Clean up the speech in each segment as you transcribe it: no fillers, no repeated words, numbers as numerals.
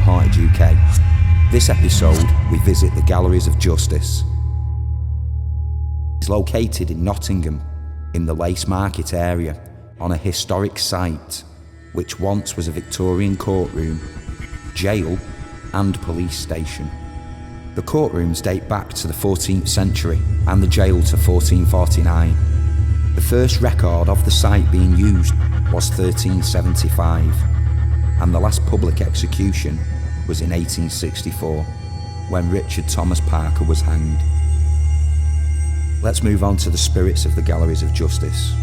Haunted UK. This episode, we visit the Galleries of Justice. It's located in Nottingham, in the Lace Market area, on a historic site, which once was a Victorian courtroom, jail and police station. The courtrooms date back to the 14th century and the jail to 1449. The first record of the site being used was 1375, and the last public execution was in 1864, when Richard Thomas Parker was hanged. Let's move on to the spirits of the Galleries of Justice.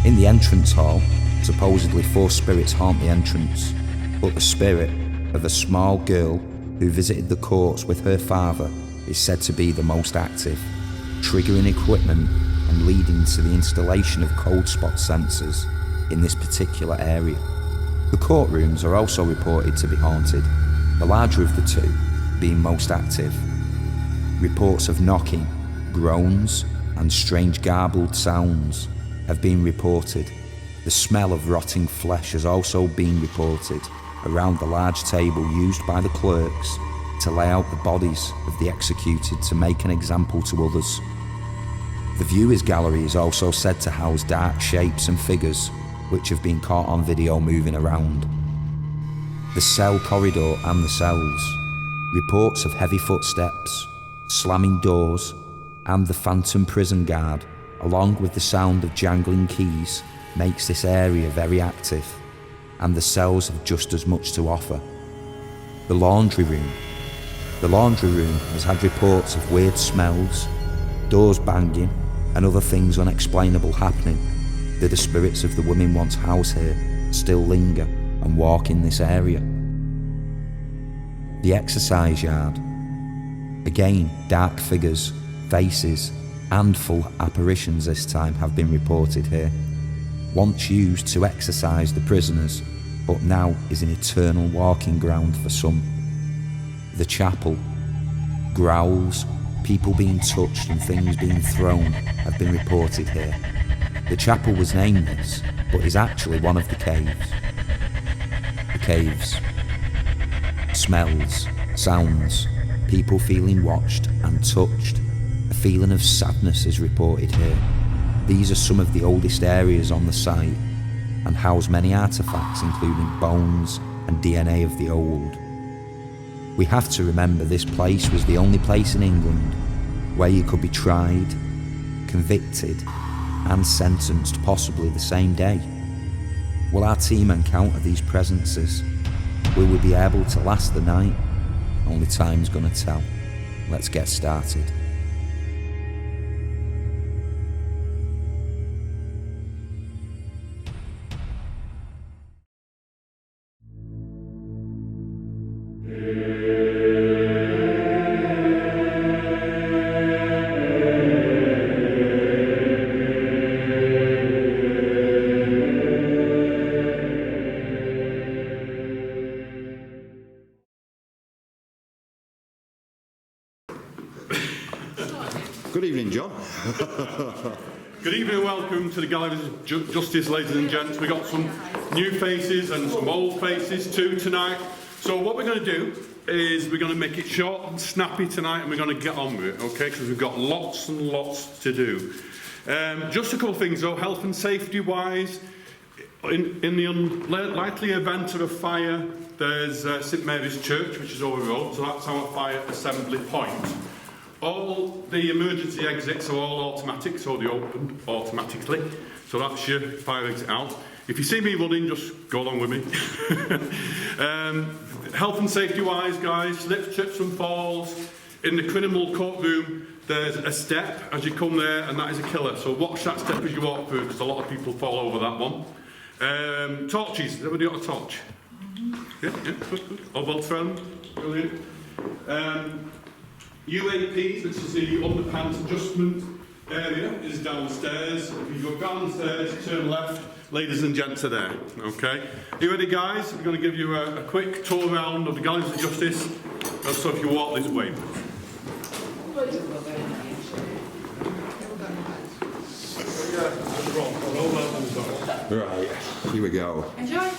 In the entrance hall, supposedly 4 spirits haunt the entrance, but the spirit of a small girl who visited the courts with her father is said to be the most active, triggering equipment and leading to the installation of cold spot sensors in this particular area. The courtrooms are also reported to be haunted, the larger of the two being most active. Reports of knocking, groans, and strange garbled sounds have been reported. The smell of rotting flesh has also been reported around the large table used by the clerks to lay out the bodies of the executed to make an example to others. The viewers' gallery is also said to house dark shapes and figures which have been caught on video moving around. The cell corridor and the cells, reports of heavy footsteps, slamming doors, and the phantom prison guard, along with the sound of jangling keys, makes this area very active, and the cells have just as much to offer. The laundry room. The laundry room has had reports of weird smells, doors banging, and other things unexplainable happening. Do the spirits of the women once housed here still linger and walk in this area? The exercise yard. Again, dark figures, faces, and full apparitions this time have been reported here. Once used to exercise the prisoners, but now is an eternal walking ground for some. The chapel. Growls, people being touched and things being thrown have been reported here. The chapel was named this, but is actually one of the caves. The caves. Smells, sounds, people feeling watched and touched. A feeling of sadness is reported here. These are some of the oldest areas on the site and house many artefacts including bones and DNA of the old. We have to remember this place was the only place in England where you could be tried, convicted and sentenced possibly the same day. Will our team encounter these presences? Will we be able to last the night? Only time's gonna tell. Let's get started. Good evening, John. Good evening and welcome to the Galleries of Justice, ladies and gents. We've got some new faces and some old faces too tonight. So what we're going to do is we're going to make it short and snappy tonight, and we're going to get on with it, okay? Because we've got lots and lots to do. Just a couple of things though, health and safety wise. In the unlikely event of a fire, there's St Mary's Church, which is over the road, so that's our fire assembly point. All the emergency exits are all automatic, so they open automatically. So that's your fire exit out. If you see me running, just go along with me. Health and safety wise, guys, slips, trips and falls. In the criminal courtroom, there's a step as you come there, and that is a killer. So watch that step as you walk through, because a lot of people fall over that one. Torches, everybody got a torch? Yeah, good. All well thrown, brilliant. UAPs, which is the underpants adjustment area, is downstairs. If you go downstairs, turn left, ladies and gents are there. Okay? Are you ready, guys? We're going to give you a quick tour around of the Galleries of Justice. So if you walk this way. Right, here we go. Enjoy.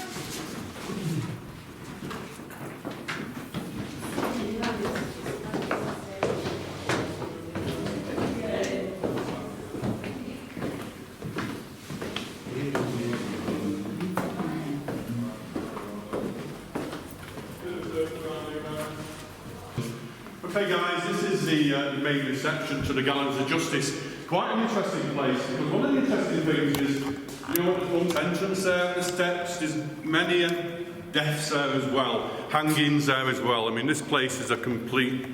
Okay guys, this is the main reception to the Gallows of Justice. Quite an interesting place, because one of the interesting things is, you know, the front entrance there, the steps, there's many deaths there as well, hangings there as well. I mean, this place is a complete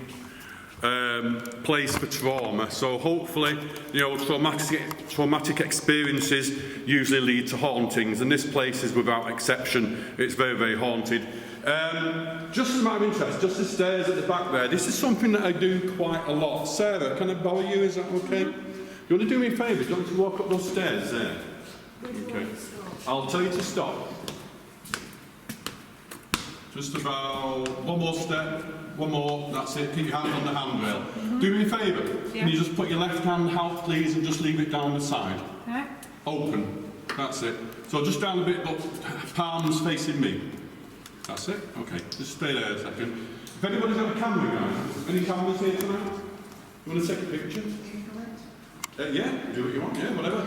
place for trauma, so hopefully, you know, traumatic experiences usually lead to hauntings, and this place is without exception. It's very, very haunted. Just as a matter of interest, just the stairs at the back there, this is something that I do quite a lot. Sarah, can I borrow you, is that okay? You want to do me a favour, do you want to walk up those stairs there? Okay. I'll tell you to stop. Just about one more step, one more, that's it, keep your hand on the handrail. Do me a favour, can you just put your left hand out please and just leave it down the side? Yeah. Open, that's it. So just down a bit, but palms facing me. That's it, okay, just stay there a second. If anybody's got a camera, guys, any cameras here tonight? You want to take a picture? Yeah, do what you want, yeah, whatever.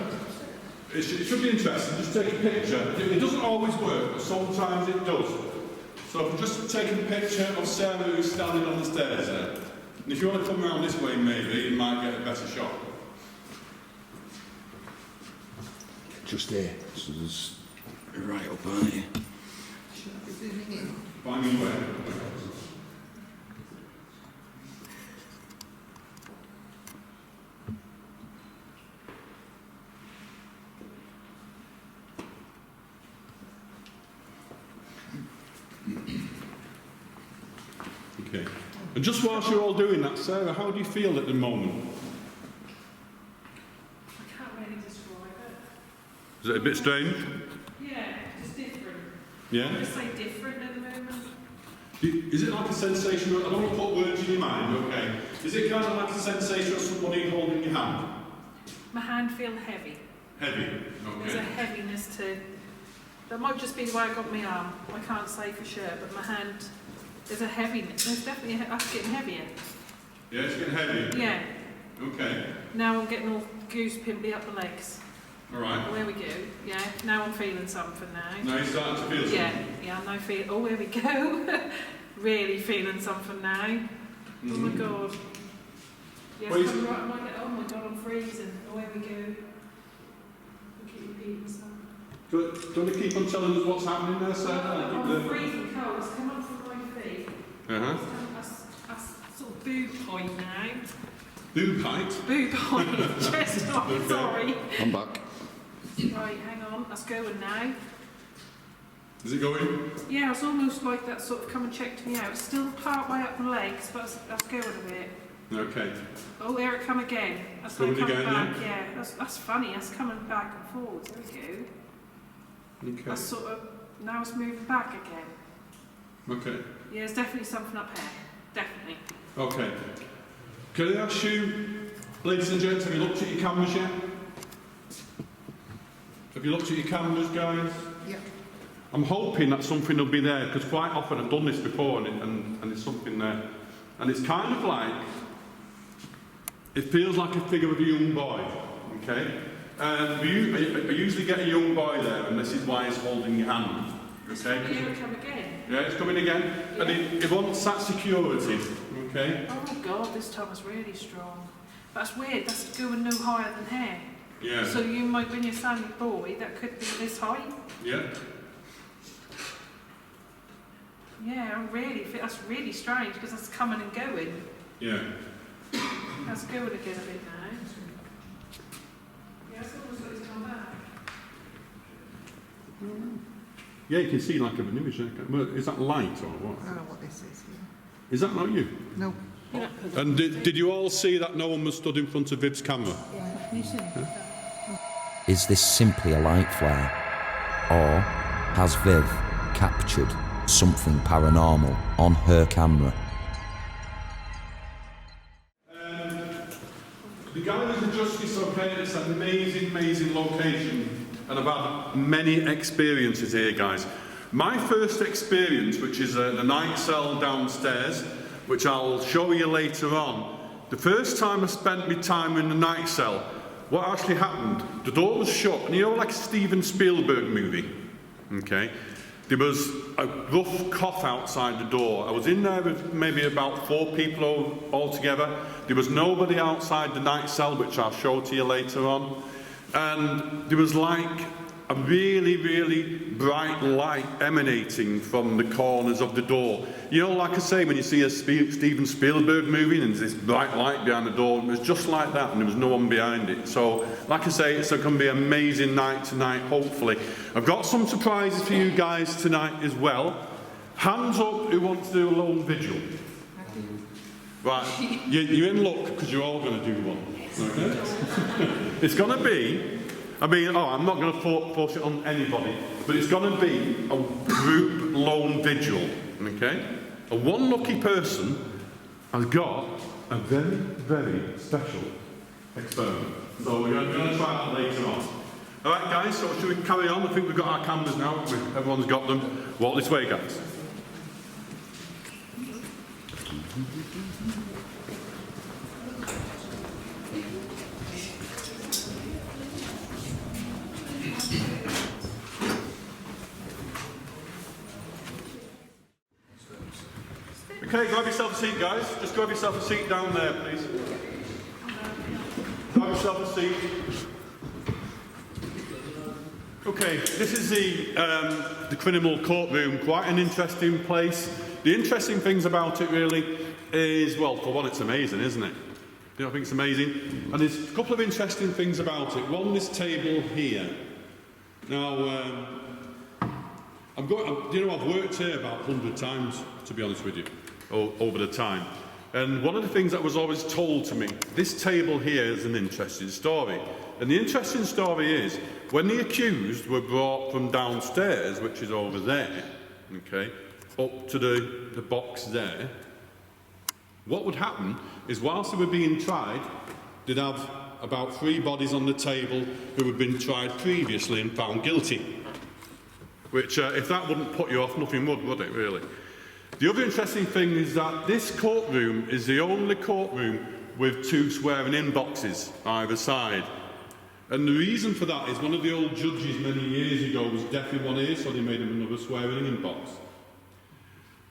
It should be interesting, just take a picture. It doesn't always work, but sometimes it does. So if I'm just taking a picture of Sarah who's standing on the stairs there. And if you want to come around this way maybe, you might get a better shot. Just there. So there's right up, aren't you? Find me away. Okay. And just whilst you're all doing that, Sarah, how do you feel at the moment? I can't really describe it. Is it a bit strange? Yeah, just different. Yeah? I just say different at the moment. Is it like a sensation, I don't want to put words in your mind, okay? Is it kind of like a sensation of somebody holding your hand? My hand feels heavy. Heavy, There's a okay. heaviness to... That might just be the way I got my arm. I can't say for sure, but my hand... There's a heaviness. There's definitely that's getting heavier. Yeah, it's getting heavier? Yeah. Okay. Now I'm getting all goose pimply up the legs. Alright. There we go. Yeah. Now I'm feeling something now. Now you're starting to feel something? Yeah. I'm now feeling... Oh, there we go. Really feeling something now. Oh my God. Yes, Well, I'm right. Oh my God, I'm freezing. Oh, there we go. I keep repeating stuff. Do you want to keep on telling us what's happening there, Sarah? I'm freezing cold. It's come up from my feet. Uh-huh. That's sort of boob point now. Boob height? Boob point. Chest height, sorry. I'm back. Right, hang on. That's going now. Is it going? Yeah, it's almost like that sort of come and checked me out. It's still part way up my legs, but that's going a bit. Okay. Oh, there it come again. That's Coming coming again, back. Yeah, that's funny. That's coming back and forwards. There we go. Okay. That's sort of now it's moving back again. Okay. Yeah, there's definitely something up here. Definitely. Okay. Can I ask you, ladies and gents, have you looked at your cameras yet? Have you looked at your cameras, guys? Yeah. I'm hoping that something will be there, because quite often I've done this before and there's something there. And it's kind of like, it feels like a figure of a young boy, okay? I usually get a young boy there, and this is why he's holding your hand, okay? Here it come again. Yeah, it's coming again. Yeah. And it wants that security, okay? Oh my God, this time is really strong. That's weird. That's going no higher than here. Yeah. So you might, when you're standing boy, that could be this height. Yeah. Yeah, I really feel that's really strange because that's coming and going. Yeah. That's going again a bit now. Yeah, it's almost like it's come back. Yeah, you can see like an image there. Well, is that light or what? I don't know what this is. Is that not you? No. And did you all see that no one was stood in front of Viv's camera? Is this simply a light flare? Or has Viv captured something paranormal on her camera? The Galleries of Justice, okay, it's an amazing, amazing location, and I've had many experiences here, guys. My first experience, which is the night cell downstairs, which I'll show you later on. The first time I spent my time in the night cell, what actually happened, the door was shut, and you know, like a Steven Spielberg movie, okay? There was a rough cough outside the door. I was in there with maybe about 4 people altogether. There was nobody outside the night cell, which I'll show to you later on. And there was like a really, really bright light emanating from the corners of the door. You know, like I say, when you see a Steven Spielberg movie and there's this bright light behind the door, it was just like that, and there was no one behind it. So, like I say, it's going to be an amazing night tonight, hopefully. I've got some surprises for you guys tonight as well. Hands up who wants to do a lone vigil. Right, you're in luck because you're all going to do one. Okay? It's going to be, I'm not going to force it on anybody, but it's going to be a group lone vigil, okay? And one lucky person has got a very, very special experiment. So we're going to try that later on. All right, guys, so should we carry on? I think we've got our cameras now. Everyone's got them. Walk this way, guys. Okay, grab yourself a seat, guys. Just grab yourself a seat down there, please. Grab yourself a seat. Okay, this is the criminal courtroom. Quite an interesting place. The interesting things about it really is, well, for one, it's amazing, isn't it? You know, I think it's amazing. And there's a couple of interesting things about it. One, this table here. Now, I've worked here about 100 times, to be honest with you, over the time. And one of the things that was always told to me, this table here is an interesting story. And the interesting story is, when the accused were brought from downstairs, which is over there, okay, up to the box there, what would happen is whilst they were being tried, they'd have about 3 bodies on the table who had been tried previously and found guilty. Which, if that wouldn't put you off, nothing would it, really? The other interesting thing is that this courtroom is the only courtroom with 2 swearing-in boxes either side. And the reason for that is one of the old judges many years ago was deaf in one ear, so they made him another swearing-in box.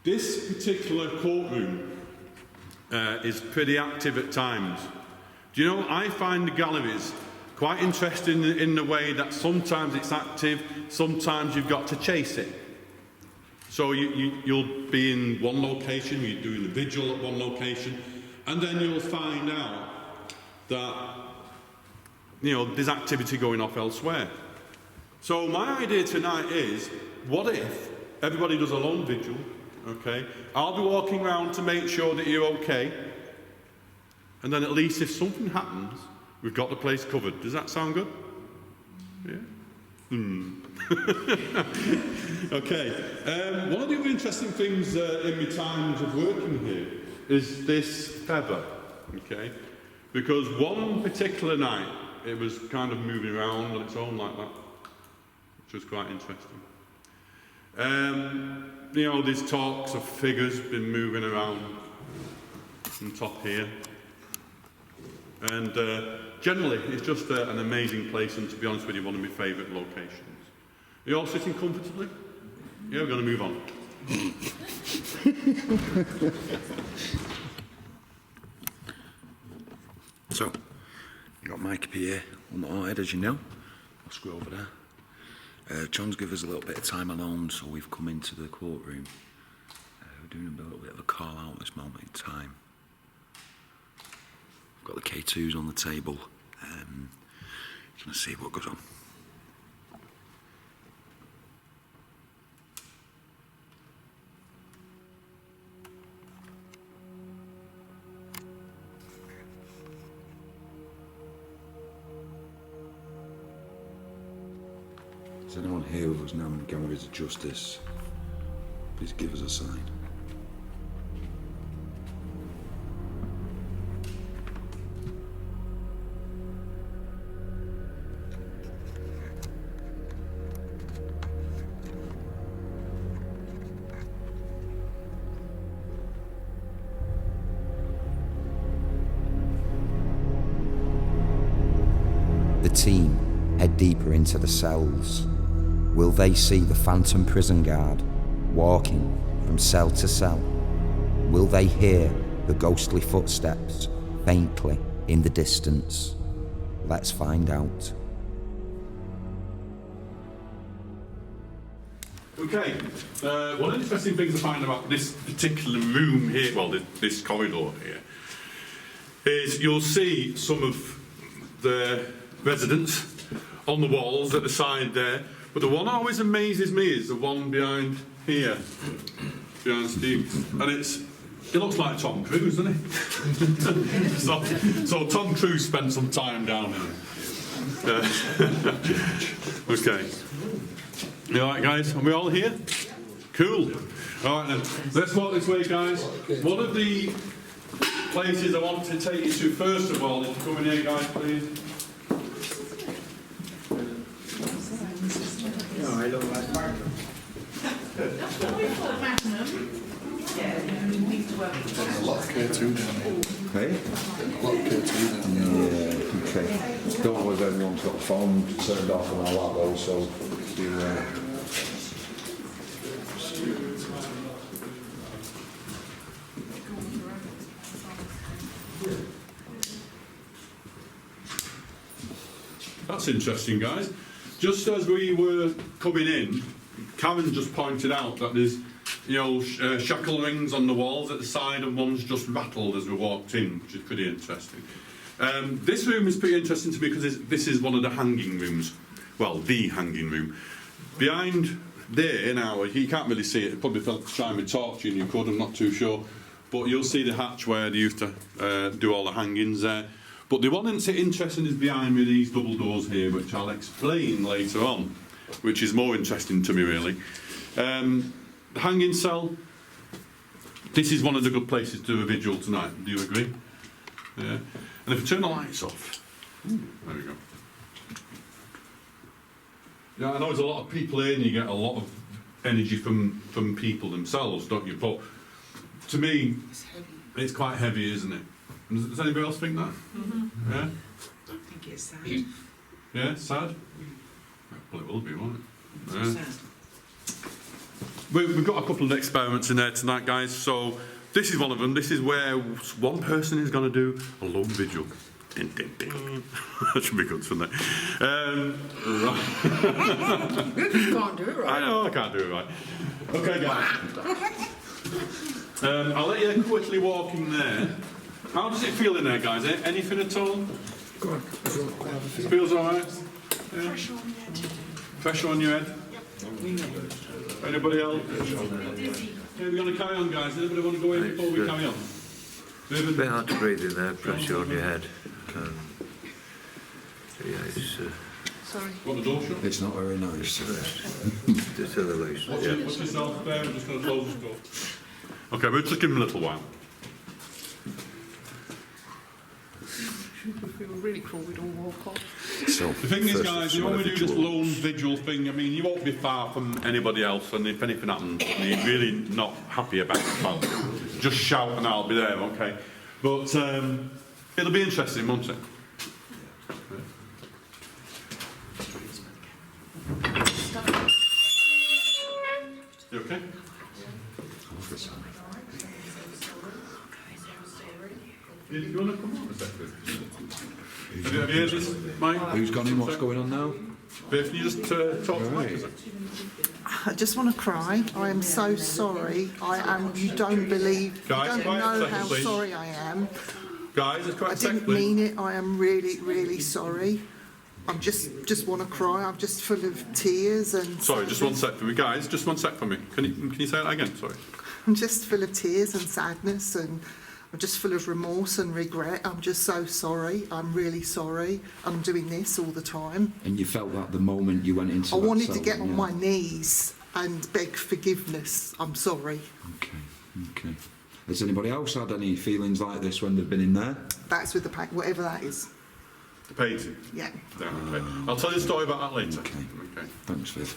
This particular courtroom is pretty active at times. Do you know, I find the galleries quite interesting in the way that sometimes it's active, sometimes you've got to chase it. So you'll be in one location, you're doing a vigil at one location, and then you'll find out that, you know, there's activity going off elsewhere. So my idea tonight is, what if everybody does a lone vigil, okay? I'll be walking around to make sure that you're okay, and then at least if something happens, we've got the place covered. Does that sound good? Yeah? Okay. One of the other interesting things in my times of working here is this feather, okay? Because one particular night, it was kind of moving around on its own like that, which was quite interesting. You know, these talks of figures been moving around on top here. And generally, it's just an amazing place, and to be honest with you, one of my favourite locations. Are you all sitting comfortably? Yeah, we're going to move on. So, you got Mike up here on the head, as you know. I'll screw over there. John's given us a little bit of time alone, so we've come into the courtroom. We're doing a little bit of a call out at this moment in time. We've got the K2s on the table. Let's see what goes on. Is anyone here who's now in the galleries of justice? Please give us a sign. The team head deeper into the cells. Will they see the phantom prison guard walking from cell to cell? Will they hear the ghostly footsteps faintly in the distance? Let's find out. Okay, one of the interesting things I find about this particular room here, well, this corridor here, is you'll see some of the residents on the walls at the side there, but the one that always amazes me is the one behind here, behind Steve, and it looks like Tom Cruise, doesn't it? so Tom Cruise spent some time down there. Okay. You alright, guys? Are we all here? Cool. Alright then, let's walk this way, guys. One of the places I want to take you to first of all, if you come in here, guys, please. No, I don't like Blackburn. There's a lot of K2 down here. Hey? A lot of K2 down here. Yeah, okay. Don't know if everyone's got the phone turned off and all that though, so That's interesting, guys. Just as we were coming in, Karen just pointed out that there's, shackle rings on the walls at the side, and one's just rattled as we walked in, which is pretty interesting. This room is pretty interesting to me because this is one of the hanging rooms. Well, the hanging room. Behind there now, you can't really see it. Probably felt shine with torch and you could, I'm not too sure. But you'll see the hatch where they used to do all the hangings there. But the one that's interesting is behind me, these double doors here, which I'll explain later on, which is more interesting to me, really. The hanging cell, this is one of the good places to do a vigil tonight. Do you agree? Yeah. And if we turn the lights off, there we go. Yeah, I know there's a lot of people here and you get a lot of energy from people themselves, don't you? But to me, it's quite heavy, isn't it? Does anybody else think that? Mm-hmm. Yeah? I think it's sad. Yeah, sad? Well, it will be, won't it? Yeah. Sad. We've got a couple of experiments in there tonight, guys, so this is one of them. This is where one person is going to do a lone vigil. Ding, ding, ding. That should be good, shouldn't it? Right. You can't do it right. I know, I can't do it right. Okay, guys. I'll let you quickly walk in there. How does it feel in there, guys? Anything at all? Go on. Feels all right? Yeah. Pressure on your head? Yep. Anybody else? Yeah, we're going to carry on, guys. Anybody want to go in before we carry on? It's a bit hard to breathe in there, pressure on your head. Yeah, it's... Sorry. Want the door shut? it's not very nice. just elevation. Watch yourself there. I'm just going to close the door. Okay, we'll just give him a little while. I feel really cool, we'd all walk off. So, The thing is, guys, when we do this lone vigil thing, I mean, you won't be far from anybody else, and if anything happens and you're really not happy about it, just shout and I'll be there, okay? But it'll be interesting, won't it? You okay? You want to come on a second? Have you heard this, Mike? who's gone in? What's going on now? Viv, can you just talk to Mike a second? I just want to cry. I am so sorry. I am. You don't believe. Guys, you don't quiet a know second, how please. sorry I am. Guys, it's quite I a second, didn't please. mean it. I am really, really sorry. I'm just want to cry. I'm just full of tears and. Sorry, just one sec for me. Guys, just one sec for me. Can you say that again? Sorry. I'm just full of tears and sadness, and I'm just full of remorse and regret. I'm just so sorry. I'm really sorry. I'm doing this all the time. And you felt that the moment you went into I that wanted to cell, get on yeah. my knees and beg forgiveness. I'm sorry. Okay. Has anybody else had any feelings like this when they've been in there? That's with the pack, whatever that is. The painting. Yeah. Yeah, okay. I'll tell you a story about that later. Okay. Thanks, Viv.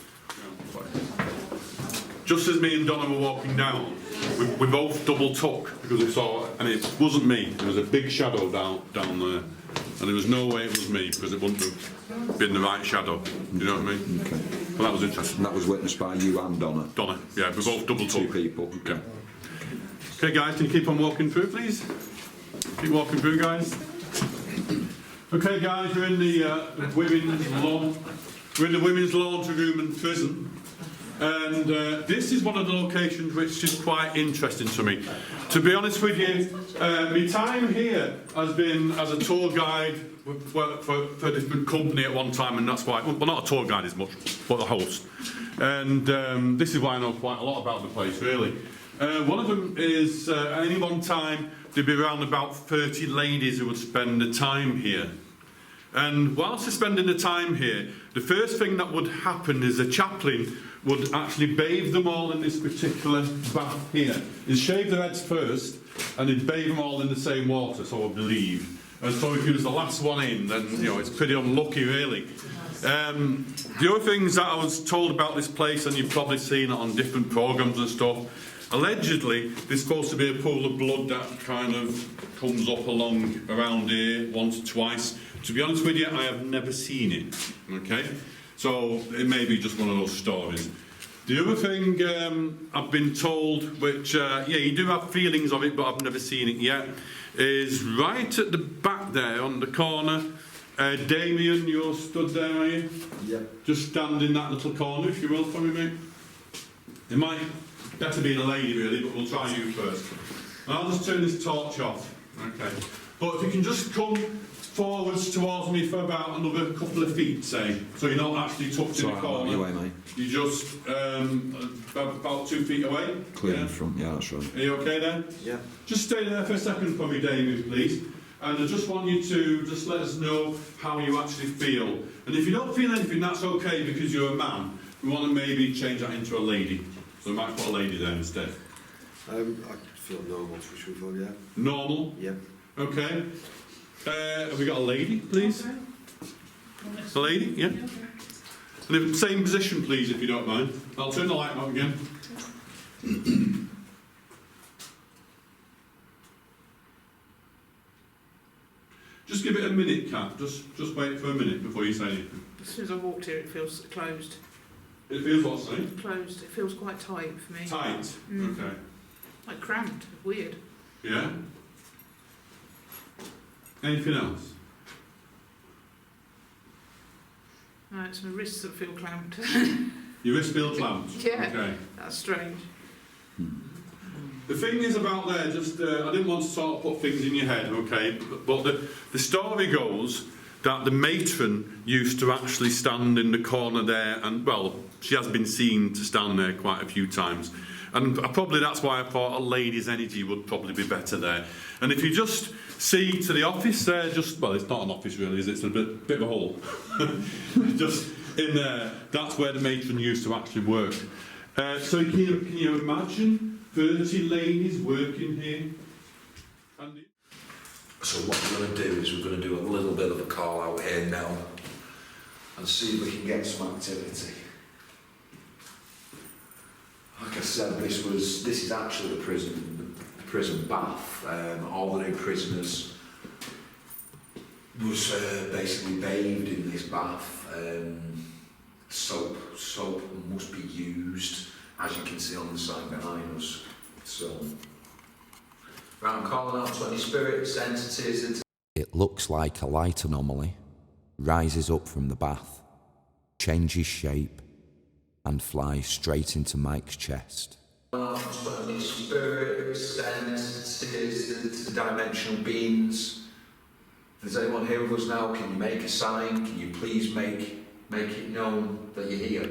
Just as me and Donna were walking down, we both double took because we saw, and it wasn't me. There was a big shadow down there, and there was no way it was me because it wouldn't have been the right shadow. Do you know what I mean? Okay. Well, that was interesting. And that was witnessed by you and Donna. Donna, yeah, we're both double Two took. people. Yeah. Okay, guys, can you keep on walking through, please? Keep walking through, guys. Okay, guys, we're in the women's laundry room and prison, and this is one of the locations which is quite interesting to me. To be honest with you, my time here has been as a tour guide for a different company at one time, and that's why, well, not a tour guide as much, but a host. And this is why I know quite a lot about the place, really. One of them is, at any one time, there'd be around about 30 ladies who would spend the time here. And whilst they're spending the time here, the first thing that would happen is the chaplain would actually bathe them all in this particular bath here. He'd shave their heads first, and he'd bathe them all in the same water, so I believe. And so if he was the last one in, then, you know, it's pretty unlucky, really. The other things that I was told about this place, and you've probably seen it on different programmes and stuff, allegedly, there's supposed to be a pool of blood that kind of comes up along around here once or twice. To be honest with you, I have never seen it, okay? So it may be just one of those stories. The other thing I've been told, which, yeah, you do have feelings of it, but I've never seen it yet, is right at the back there on the corner. Damien, you're stood there, are you? Yeah. Just stand in that little corner, if you will, for me, mate. It might better be a lady, really, but we'll try you first. And I'll just turn this torch off, okay? But if you can just come forwards towards me for about another couple of feet, say, so you're not actually tucked in the corner. Your way, mate. You're just about 2 feet away. Clear in front, yeah, that's right. Are you okay then? Yeah. Just stay there for a second for me, Damien, please. And I just want you to just let us know how you actually feel. And if you don't feel anything, that's okay, because you're a man. We want to maybe change that into a lady. So we might put a lady there instead. I feel normal, for sure, yeah. Normal? Yep. Okay. Have we got a lady, please? A lady, yeah? And in the same position, please, if you don't mind. I'll turn the light on again. Just give it a minute, Kat. Just wait for a minute before you say anything. As soon as I walked here, it feels closed. It feels what, sorry? Closed. It feels quite tight for me. Tight? Okay. Like cramped. Weird. Yeah? Anything else? No, it's my wrists that feel clamped. Your wrist feel clamped? Yeah. Okay. That's strange. The thing is about there, just I didn't want to sort of put things in your head, okay? But the story goes that the matron used to actually stand in the corner there, and, well, she has been seen to stand there quite a few times. And probably that's why I thought a lady's energy would probably be better there. And if you just see to the office there, just, well, it's not an office really, is it? It's a bit of a hole. Just in there, that's where the matron used to actually work. So can you imagine 30 ladies working here? Andy? So what we're going to do is we're going to do a little bit of a call out here now and see if we can get some activity. Like I said, this is actually the prison bath. All the new prisoners was basically bathed in this bath. Soap must be used, as you can see on the side behind us. So, right, I'm calling out to any spirits, entities. It looks like a light anomaly rises up from the bath, changes shape, and flies straight into Mike's chest. Any spirits, entities, interdimensional beings. If there's anyone here with us now, can you make a sign? Can you please make it known that you're here?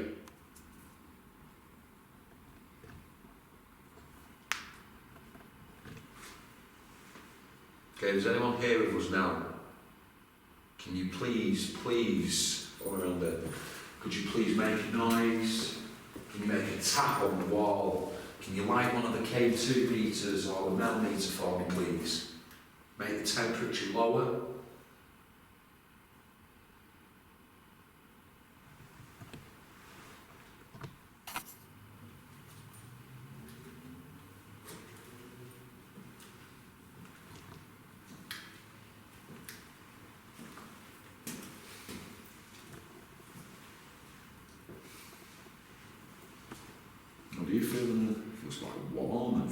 Okay, is anyone here with us now? Can you please, all around it, could you please make a noise? Can you make a tap on the wall? Can you light one of the K2 meters or the mel meter for me, please? Make the temperature lower.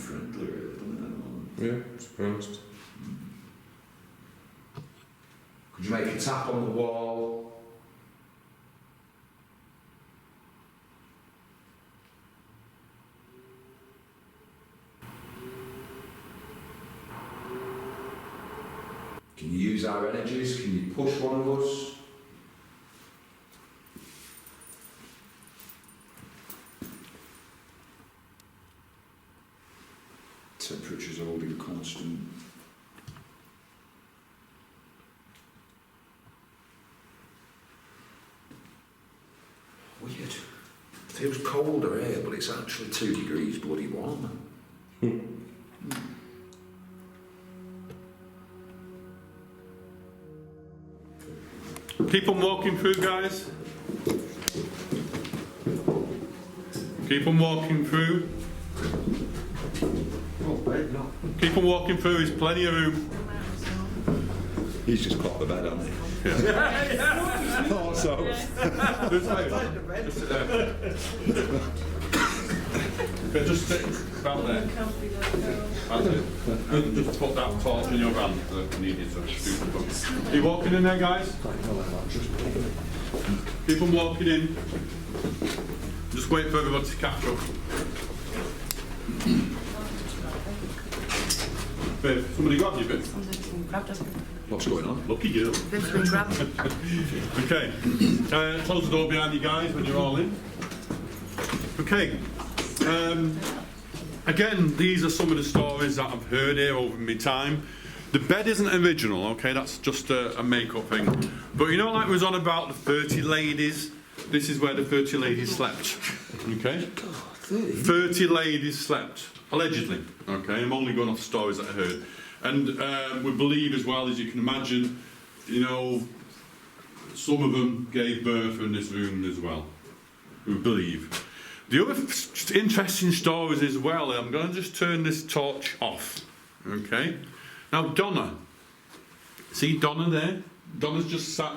friendly, really, doesn't it? Yeah, surprised. Could you make a tap on the wall? Can you use our energies? Can you push one of us? Temperature's holding constant. Weird. It feels colder here, but it's actually 2 degrees bloody warmer. Keep on walking through, guys. Keep on walking through. Keep on walking through, there's plenty of room. He's just clocked the bed, hasn't he? Yeah. Thought so. Just sit there. Okay, just sit about there. That's it. Just put that torch in your hand that you need you to do something. Are you walking in there, guys? Keep on walking in. Just wait for everybody to catch up. Babe, somebody grabbed you, babe. What's going on? Lucky girl. Okay. Close the door behind you guys when you're all in. Okay. Again, these are some of the stories that I've heard here over my time. The bed isn't original, okay? That's just a make-up thing. But you know, like we was on about the 30 ladies. This is where the 30 ladies slept. Okay? 30 ladies slept. Allegedly. Okay? I'm only going off stories that I heard. And we believe as well, as you can imagine, you know, some of them gave birth in this room as well. We believe. The other interesting stories as well, I'm going to just turn this torch off. Okay? Now, Donna. See Donna there? Donna's just sat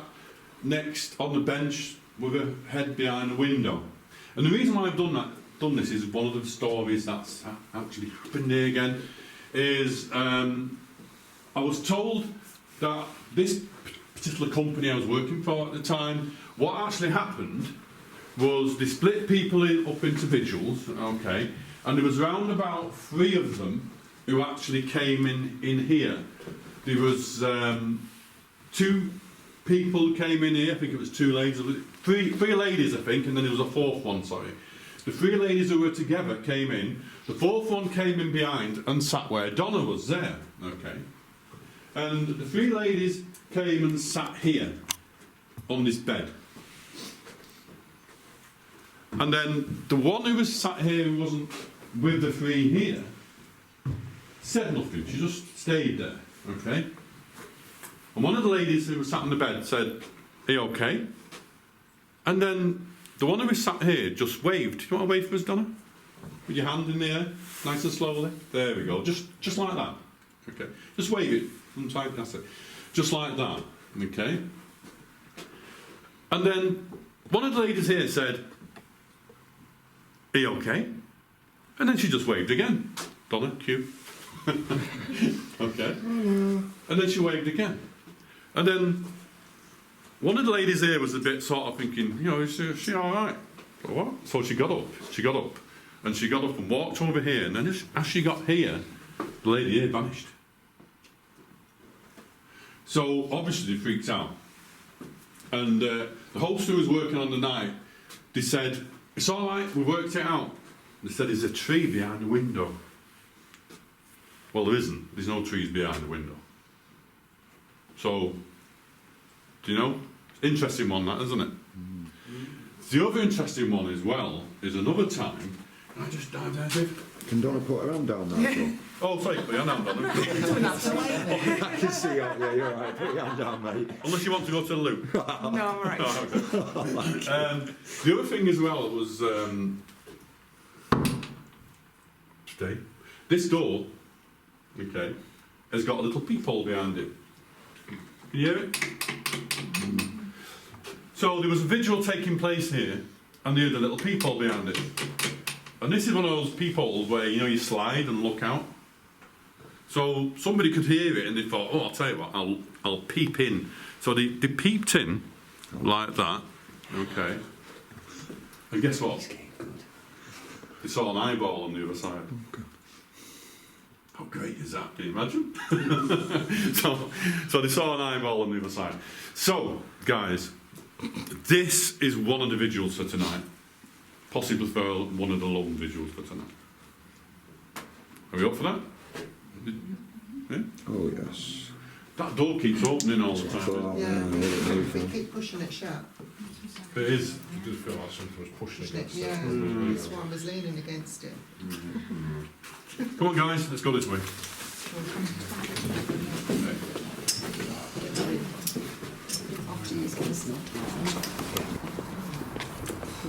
next on the bench with her head behind the window. And the reason why I've done this is one of the stories that's actually happened here again is I was told that this particular company I was working for at the time, what actually happened was they split people up into vigils, okay, and there was around about 3 of them who actually came in here. There was 2 people who came in here, I think it was 2 ladies, 3 ladies I think, and then there was a 4th one, sorry. The 3 ladies who were together came in, the 4th one came in behind and sat where Donna was there, okay. And the 3 ladies came and sat here on this bed. And then the one who was sat here who wasn't with the 3 here said nothing, she just stayed there, okay? And one of the ladies who was sat on the bed said, "Are you okay?" And then the one who was sat here just waved. Do you want to wave for us, Donna? With your hand in the air, nice and slowly. There we go, just like that. Okay, just wave it from side, that's it. Just like that, okay? And then one of the ladies here said, "Are you okay?" And then she just waved again. Donna, cue. Okay. And then she waved again. And then one of the ladies here was a bit sort of thinking, you know, is she all right? What? So she got up. And she got up and walked over here. And then as she got here, the lady here vanished. So obviously they freaked out. And the host who was working on the night, they said, "It's all right, we worked it out." They said, "There's a tree behind the window." Well, there isn't. There's no trees behind the window. So, do you know? Interesting one, that, isn't it? The other interesting one as well is another time. Can I just dive there, Dave? Can Donna put her hand down now? So? Oh, sorry, put your hand down. I can see out there, you're right. Put your hand down, mate. Unless you want to go to the loo. No, all right. Oh, okay. The other thing as well was today, this door, okay, has got a little peephole behind it. Can you hear it? So there was a vigil taking place here, and they had a little peephole behind it. And this is one of those peepholes where, you know, you slide and look out. So somebody could hear it and they thought, oh, I'll tell you what, I'll peep in. So they peeped in like that, okay. And guess what? They saw an eyeball on the other side. How great is that? Can you imagine? so they saw an eyeball on the other side. So, guys, this is one of the visuals for tonight. Possibly for one of the lone visuals for tonight. Are we up for that? Yeah? Oh, yes. That door keeps opening all the time. Yeah, we keep pushing it shut. It is. It does feel like something was pushing against Yeah, it. that's why I was leaning against it. Come on, guys, let's go this way.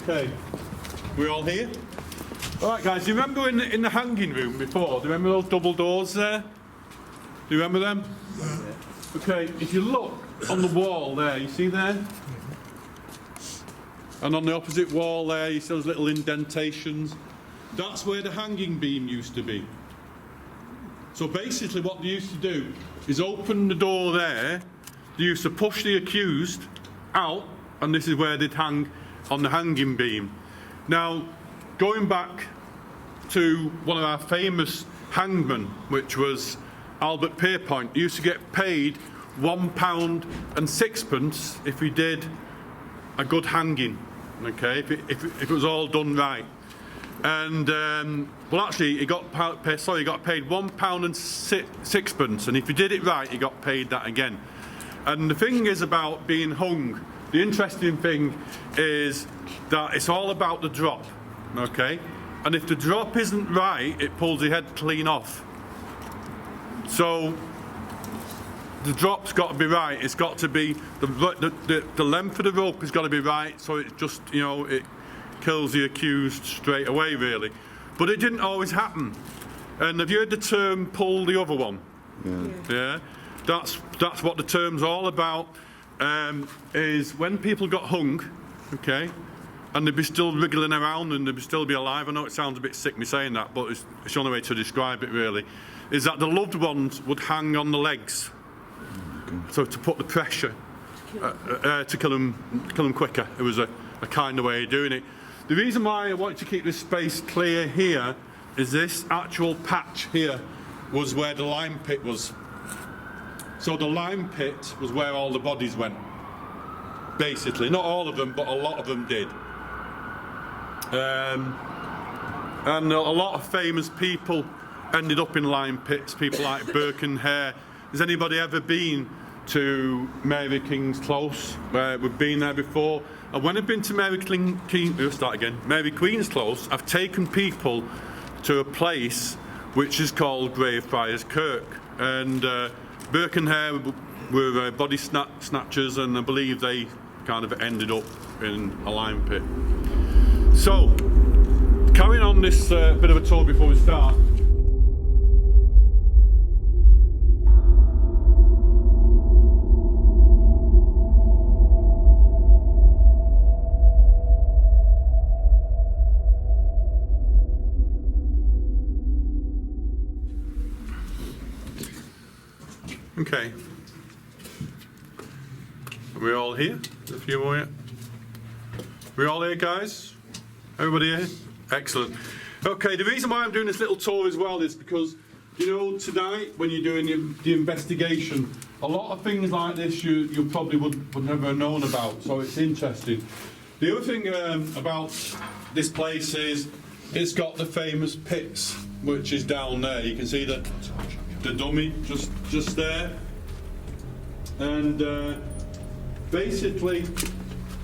Okay, we're all here? Alright guys, do you remember in the hanging room before, do you remember those double doors there? Do you remember them? Yeah. Okay, if you look on the wall there, you see there? And on the opposite wall there, you see those little indentations? That's where the hanging beam used to be. So basically what they used to do is open the door there, they used to push the accused out, and this is where they'd hang on the hanging beam. Now, going back to one of our famous hangmen, which was Albert Pierpoint, he used to get paid £1.06 if he did a good hanging, okay, if it was all done right. And well, actually, he got paid £1.06, and if he did it right, he got paid that again. And the thing is about being hung, the interesting thing is that it's all about the drop, okay? And if the drop isn't right, it pulls your head clean off. So the drop's got to be right. It's got to be the length of the rope has got to be right, so it just, you know, it kills the accused straight away, really. But it didn't always happen. And have you heard the term "pull the other one"? Yeah. That's what the term's all about. Is when people got hung, okay, and they'd be still wriggling around and they'd still be alive. I know it sounds a bit sick me saying that, but it's the only way to describe it, really. Is that the loved ones would hang on the legs, so to put the pressure to kill them quicker. It was a kind of way of doing it. The reason why I wanted to keep this space clear here is this actual patch here was where the lime pit was. So the lime pit was where all the bodies went. Basically, not all of them, but a lot of them did. And a lot of famous people ended up in lime pits, people like Burke and Hare. Has anybody ever been to Mary King's Close? We've been there before. And when I've been to Mary Queen's Close, I've taken people to a place which is called Greyfriars Kirk. And Burke and Hare were body snatchers, and I believe they kind of ended up in a lime pit. So, carrying on this bit of a tour before we start. Okay. Are we all here? A few more yet? We're all here, guys? Everybody here? Excellent. Okay, the reason why I'm doing this little tour as well is because, you know, tonight when you're doing the investigation, a lot of things like this you probably would never have known about, so it's interesting. The other thing about this place is it's got the famous pits, which is down there. You can see the dummy just there. And basically,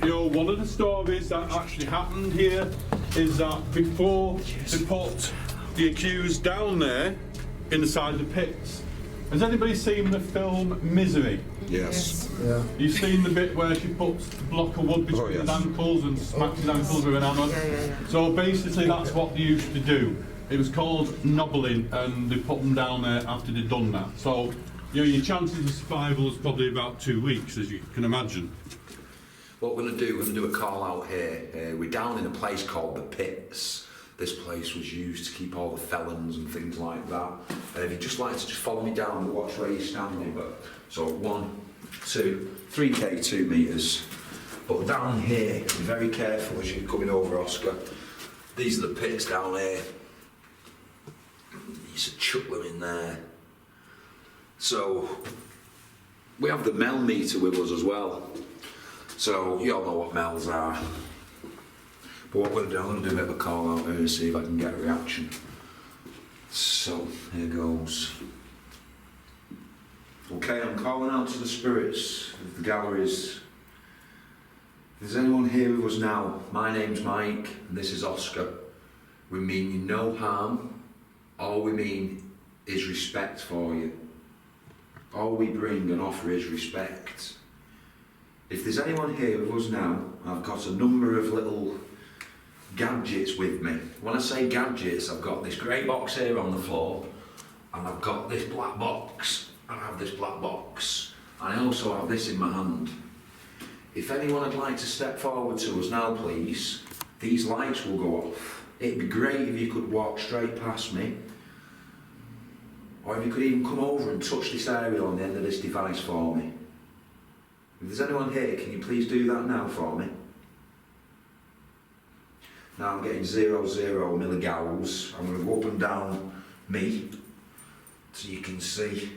you know, one of the stories that actually happened here is that before they put the accused down there inside the pits, has anybody seen the film Misery? Yes. Yeah. You've seen the bit where she puts a block of wood between his ankles and smacks his ankles with an hammer? Yeah. So basically that's what they used to do. It was called nobbling, and they put them down there after they'd done that. So, you know, your chances of survival is probably about 2 weeks, as you can imagine. What we're going to do a call out here. We're down in a place called the Pits. this place was used to keep all the felons and things like that. If you'd just like to just follow me down and watch where you're standing. But so 1, 2, 3k 2 metres. But down here, be very careful as you're coming over, Oscar. These are the pits down here. You used to chuck them in there. So we have the mel meter with us as well. So you all know what mels are. But what I'm going to do, I'm going to do a bit of a call out here to see if I can get a reaction. So, here goes. Okay, I'm calling out to the spirits of the galleries. If there's anyone here with us now, my name's Mike, and this is Oscar. We mean you no harm. All we mean is respect for you. All we bring and offer is respect. If there's anyone here with us now, I've got a number of little gadgets with me. When I say gadgets, I've got this grey box here on the floor, and I've got this black box, and I have this black box, and I also have this in my hand. If anyone would like to step forward to us now, please, these lights will go off. It'd be great if you could walk straight past me, or if you could even come over and touch this area on the end of this device for me. If there's anyone here, can you please do that now for me? Now I'm getting 0 milligauss. I'm going to go up and down me so you can see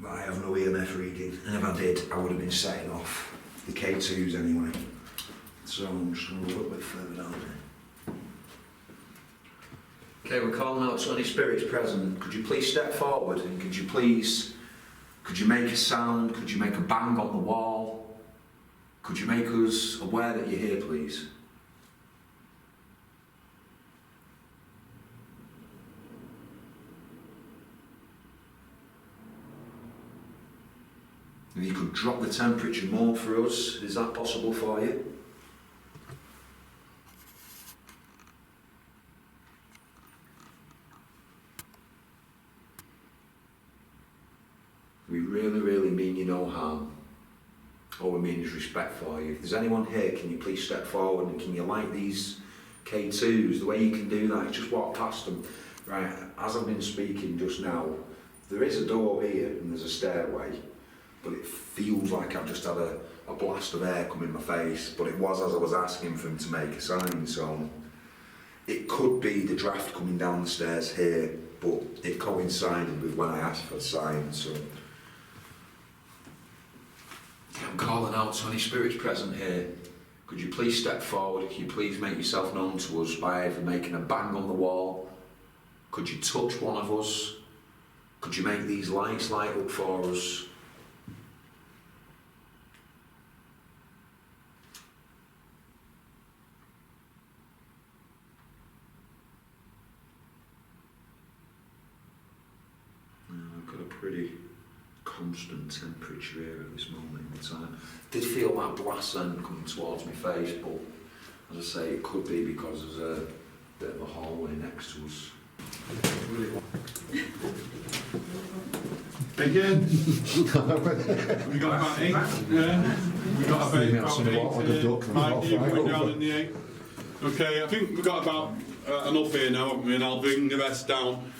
that I have no EMF reading. And if I did, I would have been setting off the K2s anyway. So I'm just going to go a little bit further down here. Okay, we're calling out to any spirits present. Could you please step forward and could you make a sound? Could you make a bang on the wall? Could you make us aware that you're here, please? If you could drop the temperature more for us, is that possible for you? We really mean you no harm. All we mean is respect for you. If there's anyone here, can you please step forward and can you light these K2s? The way you can do that is just walk past them. Right, as I've been speaking just now, there is a door here and there's a stairway, but it feels like I've just had a blast of air come in my face, but it was as I was asking for him to make a sign, so it could be the draft coming down the stairs here, but it coincided with when I asked for the sign, so I'm calling out to any spirits present here. Could you please step forward? Could you please make yourself known to us by either making a bang on the wall? Could you touch one of us? Could you make these lights light up for us? I've got a pretty constant temperature here at this moment in time. Did feel that blast then coming towards my face, but as I say, it could be because there's a bit of a hallway next to us. Again, we got about 8. Yeah, we got about 8. Mike, you coming down in the 8. Okay, I think we've got about enough here now, haven't we? And I'll bring the rest down.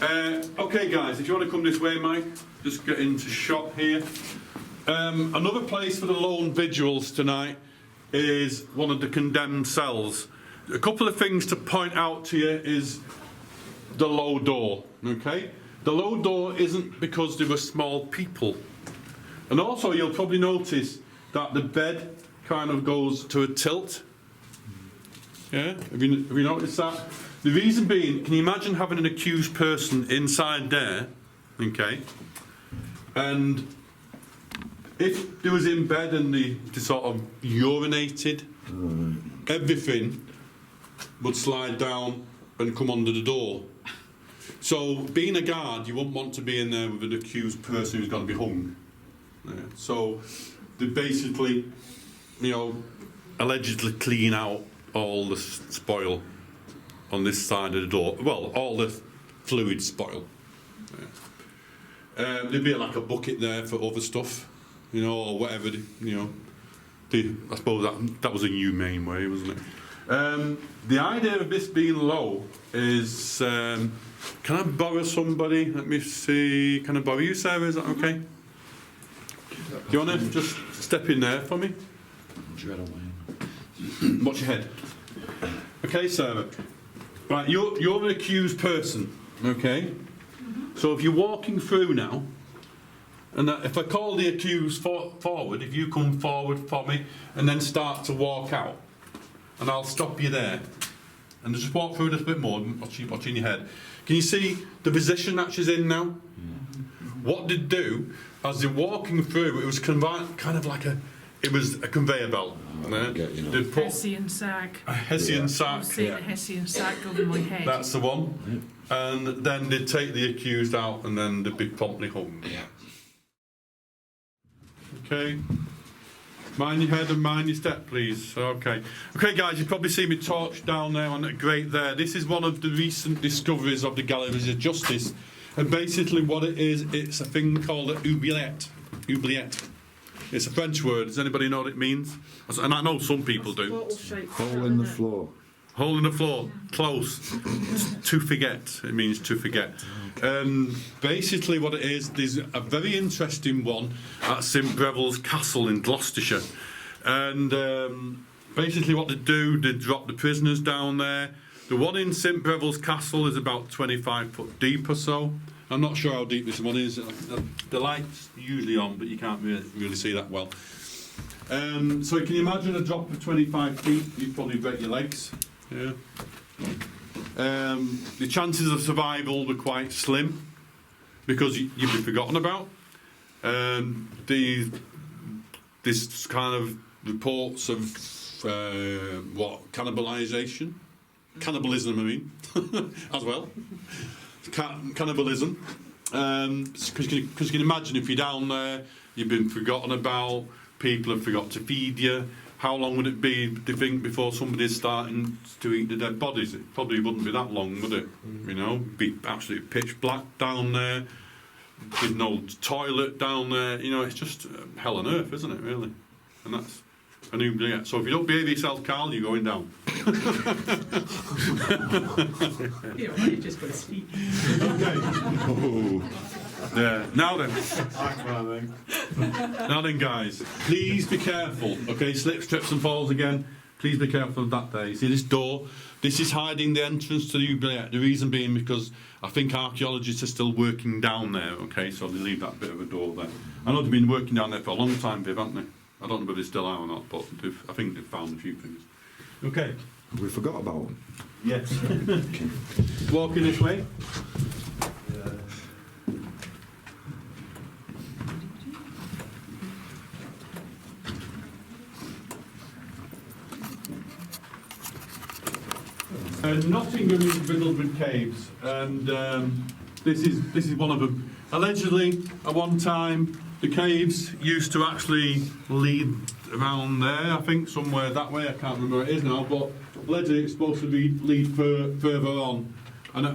Okay, guys, if you want to come this way, Mike, just get into shot here. Another place for the lone vigils tonight is one of the condemned cells. A couple of things to point out to you is the low door, okay? The low door isn't because they were small people. And also you'll probably notice that the bed kind of goes to a tilt. Yeah, have you noticed that? The reason being, can you imagine having an accused person inside there, okay? And if they was in bed and they sort of urinated, everything would slide down and come under the door. So, being a guard, you wouldn't want to be in there with an accused person who's going to be hung. Yeah. So, they basically, allegedly clean out all the spoil on this side of the door. Well, all the fluid spoil. Yeah. There'd be like a bucket there for other stuff, or whatever. I suppose that was a humane way, wasn't it? The idea of this being low is, can I borrow somebody? Let me see. Can I borrow you, Sarah? Is that okay? Do you want to just step in there for me? Watch your head. Okay, Sarah. Right, you're an accused person, okay? So if you're walking through now, and if I call the accused forward, if you come forward for me and then start to walk out, and I'll stop you there, and just walk through a little bit more, watching your head. Can you see the position that she's in now? What they'd do, as they're walking through, it was kind of like a conveyor belt. They'd put Hessian sack. a Hessian sack. I've seen a Hessian sack over my head. That's the one. And then they'd take the accused out, and then they'd be promptly hung. Okay. Mind your head and mind your step, please. Okay. Okay, guys, you probably see me torch down there on that grate there. This is one of the recent discoveries of the Galleries of Justice. And basically what it is, it's a thing called an oubliette. Oubliette. It's a French word. Does anybody know what it means? And I know some people do. Hole in the floor. Hole in the floor. Close. To forget. It means to forget. Basically what it is, there's a very interesting one at St Breville's Castle in Gloucestershire. And basically what they do, they drop the prisoners down there. The one in St Breville's Castle is about 25 foot deep or so. I'm not sure how deep this one is. The light's usually on, but you can't really see that well. So can you imagine a drop of 25 feet? You'd probably break your legs. Yeah. The chances of survival were quite slim because you'd be forgotten about. This kind of reports of cannibalism, I mean, as well. Cannibalism. Because you can imagine if you're down there, you've been forgotten about, people have forgot to feed you. How long would it be, do you think, before somebody's starting to eat the dead bodies? It probably wouldn't be that long, would it? You know, be absolutely pitch black down there, with no toilet down there. You know, it's just hell on earth, isn't it, really? And that's an oubliette. So if you don't behave yourself, Carl, you're going down. You just got to speak. Okay. Yeah. Now then, guys, please be careful. Okay, slips, trips, and falls again. Please be careful of that there. You see this door? This is hiding the entrance to the oubliette. The reason being because I think archaeologists are still working down there. Okay, so they leave that bit of a door there. I know they've been working down there for a long time, Viv, haven't they? I don't know whether they still are or not, but I think they've found a few things. Okay. We forgot about them. Yes. Walking this way. Nottingham is riddled with caves, and this is one of them. Allegedly, at one time, the caves used to actually lead around there. I think somewhere that way. I can't remember where it is now, but allegedly it's supposed to lead further on. And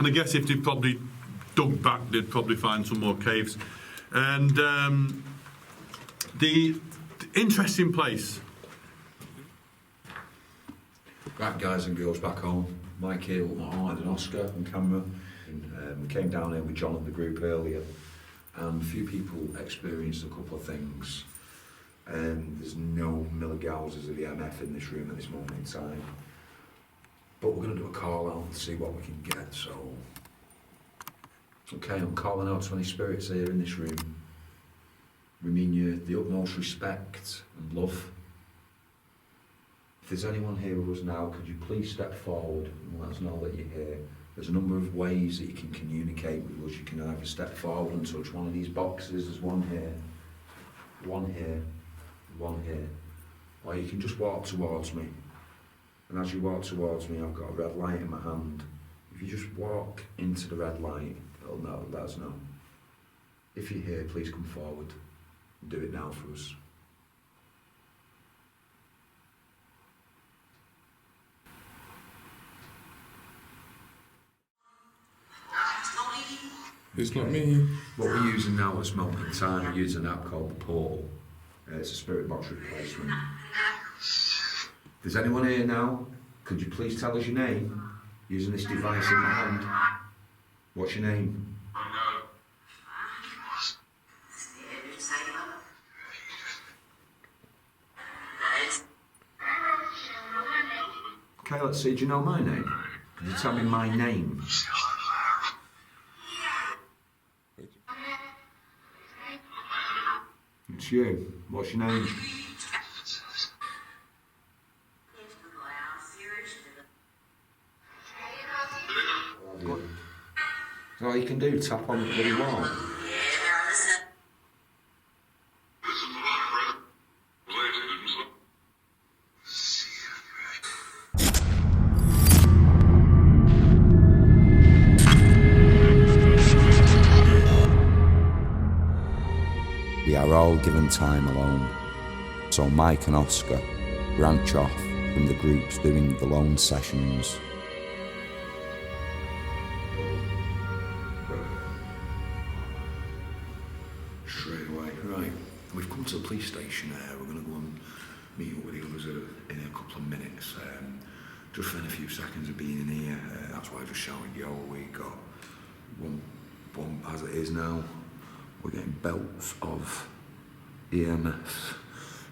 I guess if they probably dug back, they'd probably find some more caves. And the interesting place. Right, guys and girls back home. Mike here with my aunt and Oscar on camera. We came down here with John and the group earlier, and a few people experienced a couple of things. There's no milligauses of the MF in this room at this moment in time, but we're going to do a call out to see what we can get. So, okay, I'm calling out to any spirits here in this room. We mean you the utmost respect and love. If there's anyone here with us now, could you please step forward and let us know that you're here? There's a number of ways that you can communicate with us. You can either step forward and touch one of these boxes. There's one here, one here, one here. Or you can just walk towards me. And as you walk towards me, I've got a red light in my hand. If you just walk into the red light, it'll let us know. If you're here, please come forward and do it now for us. It's not me. What we're using now at this moment in time, we're using an app called the Portal. It's a spirit box replacement. there's anyone here now, could you please tell us your name using this device in my hand? What's your name? Okay, let's see, do you know my name? Can you tell me my name? It's you. What's your name? What? Is that all you can do? Tap on the bloody wall? We are all given time alone, so Mike and Oscar branch off from the groups doing the lone sessions. Straight away, right. We've come to the police station. We're going to go and meet up with the others in a couple of minutes. Just within a few seconds of being in here, that's why I just shouted, yo, we got one as it is now. We're getting belts of EMF.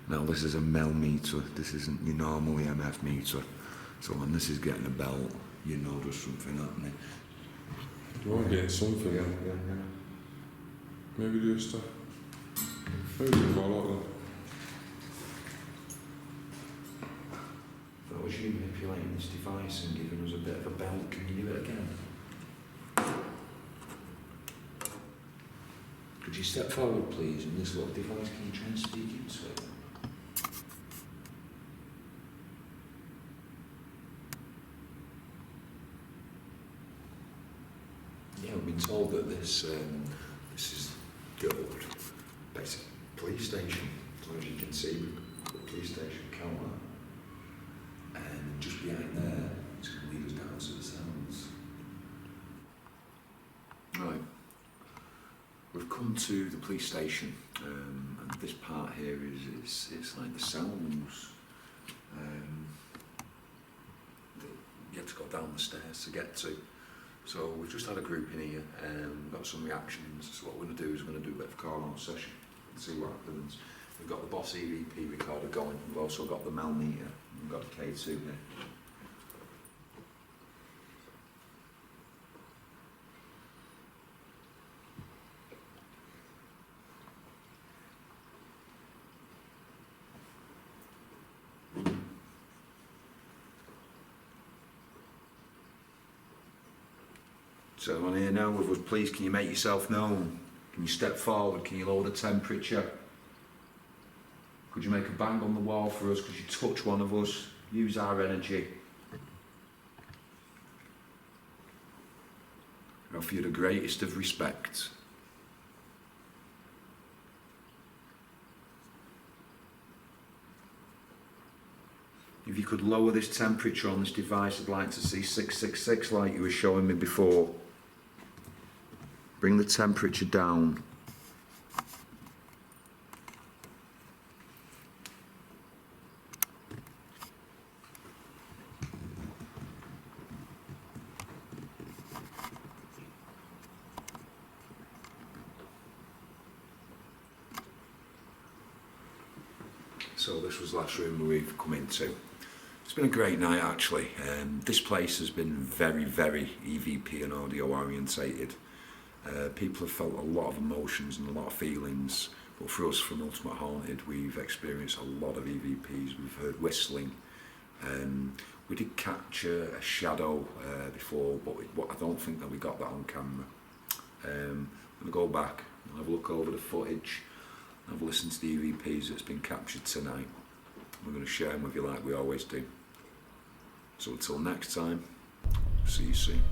Now this is a mel meter, this isn't your normal EMF meter. So when this is getting a belt, you know there's something happening. You are getting something. Yeah. Maybe do stuff. Maybe do quite a lot then. That was you manipulating this device and giving us a bit of a belt. Can you do it again? Could you step forward, please, and this little device, can you try and speak into it? Yeah, we've been told that this is the old basic police station. As you can see, the police station counter. And just behind there, it's going to lead us down to the cells. Right. We've come to the police station, and this part here is it's like the cells. That you have to go down the stairs to get to. So we've just had a group in here, got some reactions. So what we're going to do is we're going to do a bit of a call-out session and see what happens. We've got the Boss EVP recorder going. We've also got the mel meter. We've got the K2 here. So on here now with us, please can you make yourself known? Can you step forward? Can you lower the temperature? Could you make a bang on the wall for us? Could you touch one of us? Use our energy. I offer you the greatest of respect. If you could lower this temperature on this device, I'd like to see 666 like you were showing me before. Bring the temperature down. So this was the last room we've come into. It's been a great night actually. This place has been very, very EVP and audio orientated. People have felt a lot of emotions and a lot of feelings, but for us from Ultimate Haunted we've experienced a lot of EVPs. We've heard whistling. We did capture a shadow before, but I don't think that we got that on camera. I'm going to go back and have a look over the footage, have a listen to the EVPs that's been captured tonight. We're going to share them with you like we always do. So until next time, see you soon.